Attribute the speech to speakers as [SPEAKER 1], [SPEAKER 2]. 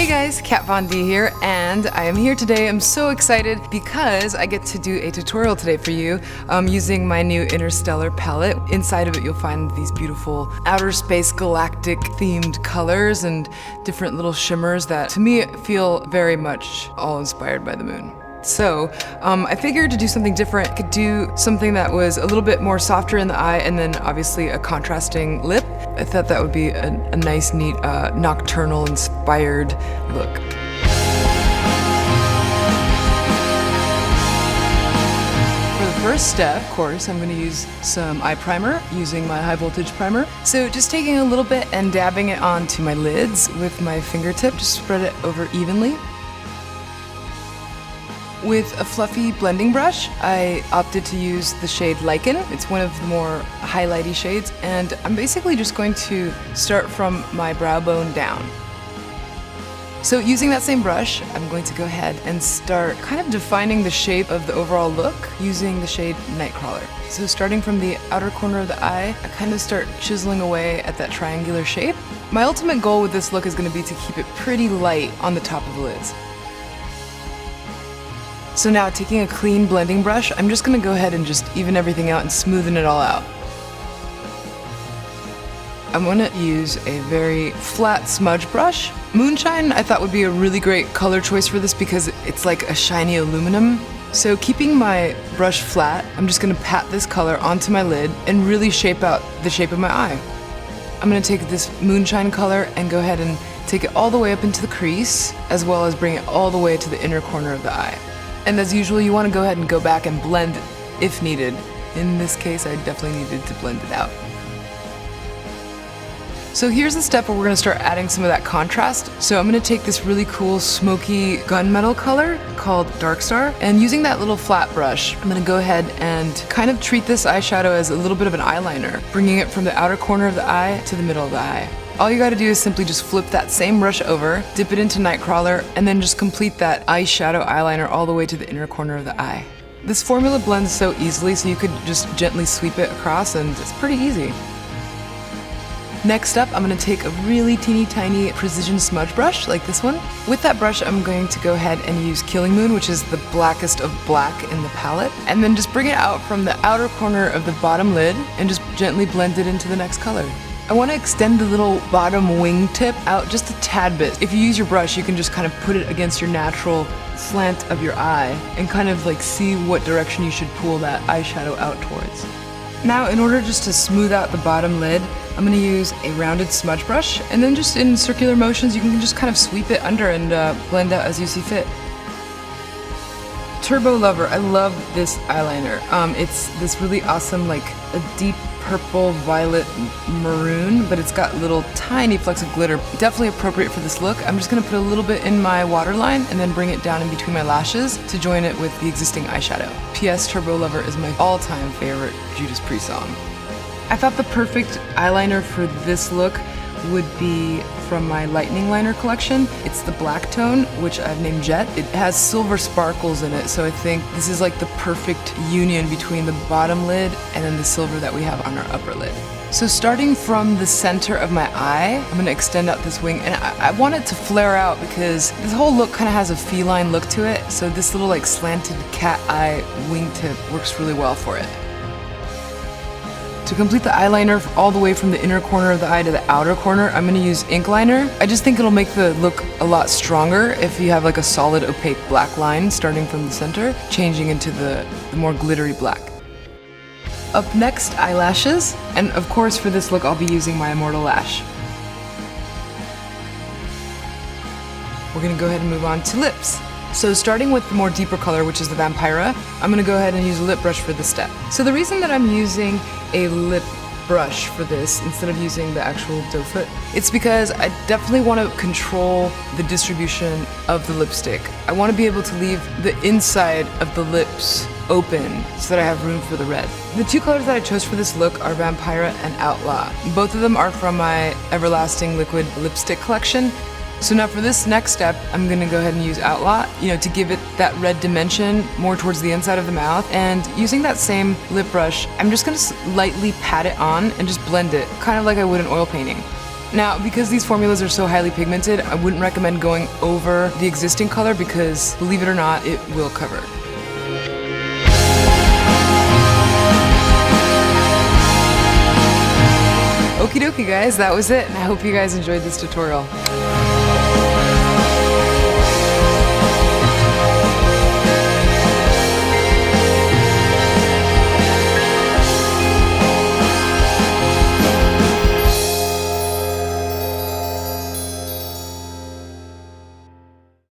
[SPEAKER 1] guys, Kat Von D here, and I am here today. I'm so excited because I get to do a tutorial today for you using my new Innerstellar palette. Inside of it you'll find these beautiful outer space galactic themed colors and different little shimmers that to me feel very much all inspired by the moon. So I figured to do something different, I could do something that was a little bit more softer in the eye and then obviously a contrasting lip. I thought that would be a nice, neat, nocturnal inspired look. For the first step, of course, I'm going to use some eye primer using my high voltage primer. So just taking a little bit and dabbing it onto my lids with my fingertip, just spread it over evenly. With a fluffy blending brush, I opted to use the shade Lichen. It's one of the more highlighty shades, and I'm basically just going to start from my brow bone down. So using that same brush, I'm going to go ahead and start kind of defining the shape of the overall look using the shade Nightcrawler. So starting from the outer corner of the eye, I kind of start chiseling away at that triangular shape. My ultimate goal with this look is going to be to keep it pretty light on the top of the lids. So now, taking a clean blending brush, I'm just going to go ahead and just even everything out and smoothen it all out. I'm going to use a very flat smudge brush. Moonshine I thought would be a really great color choice for this because it's like a shiny aluminum. So keeping my brush flat, I'm just going to pat this color onto my lid and really shape out the shape of my eye. I'm going to take this moonshine color and go ahead and take it all the way up into the crease, as well as bring it all the way to the inner corner of the eye. And as usual, you want to go ahead and go back and blend if needed. In this case, I definitely needed to blend it out. So here's the step where we're going to start adding some of that contrast. So I'm going to take this really cool smoky gunmetal color called Dark Star, and using that little flat brush, I'm going to go ahead and kind of treat this eyeshadow as a little bit of an eyeliner, bringing it from the outer corner of the eye to the middle of the eye. All you gotta do is simply just flip that same brush over, dip it into Nightcrawler, and then just complete that eyeshadow eyeliner all the way to the inner corner of the eye. This formula blends so easily, so you could just gently sweep it across, and it's pretty easy. Next up, I'm going to take a really teeny tiny precision smudge brush like this one. With that brush, I'm going to go ahead and use Killing Moon, which is the blackest of black in the palette, and then just bring it out from the outer corner of the bottom lid and just gently blend it into the next color. I want to extend the little bottom wing tip out just a tad bit. If you use your brush, you can just kind of put it against your natural slant of your eye and kind of like see what direction you should pull that eyeshadow out towards. Now, in order just to smooth out the bottom lid, I'm going to use a rounded smudge brush, and then just in circular motions you can just kind of sweep it under and blend out as you see fit. Turbo Lover, I love this eyeliner. It's this really awesome, like a deep purple, violet, maroon, but it's got little tiny flecks of glitter. Definitely appropriate for this look. I'm just going to put a little bit in my waterline and then bring it down in between my lashes to join it with the existing eyeshadow. P.S. Turbo Lover is my all-time favorite Judas Priest song. I thought the perfect eyeliner for this look would be from my Lightning Liner collection. It's the black tone, which I've named Jet. It has silver sparkles in it, so I think this is like the perfect union between the bottom lid and then the silver that we have on our upper lid. So starting from the center of my eye, I'm going to extend out this wing, and I want it to flare out because this whole look kind of has a feline look to it, so this little like slanted cat eye wingtip works really well for it. To complete the eyeliner all the way from the inner corner of the eye to the outer corner, I'm going to use ink liner. I just think it'll make the look a lot stronger if you have like a solid opaque black line starting from the center, changing into the more glittery black. Up next, eyelashes, and of course for this look I'll be using my Immortal Lash. We're going to go ahead and move on to lips. So starting with the more deeper color, which is the Vampira, I'm going to go ahead and use a lip brush for this step. So the reason that I'm using a lip brush for this instead of using the actual doe foot, it's because I definitely want to control the distribution of the lipstick. I want to be able to leave the inside of the lips open so that I have room for the red. The two colors that I chose for this look are Vampira and Outlaw. Both of them are from my Everlasting Liquid Lipstick collection. So now for this next step, I'm going to go ahead and use Outlaw, to give it that red dimension more towards the inside of the mouth. And using that same lip brush, I'm just going to lightly pat it on and just blend it, kind of like I would an oil painting. Now, because these formulas are so highly pigmented, I wouldn't recommend going over the existing color because, believe it or not, it will cover. Okie dokie guys, that was it, and I hope you guys enjoyed this tutorial.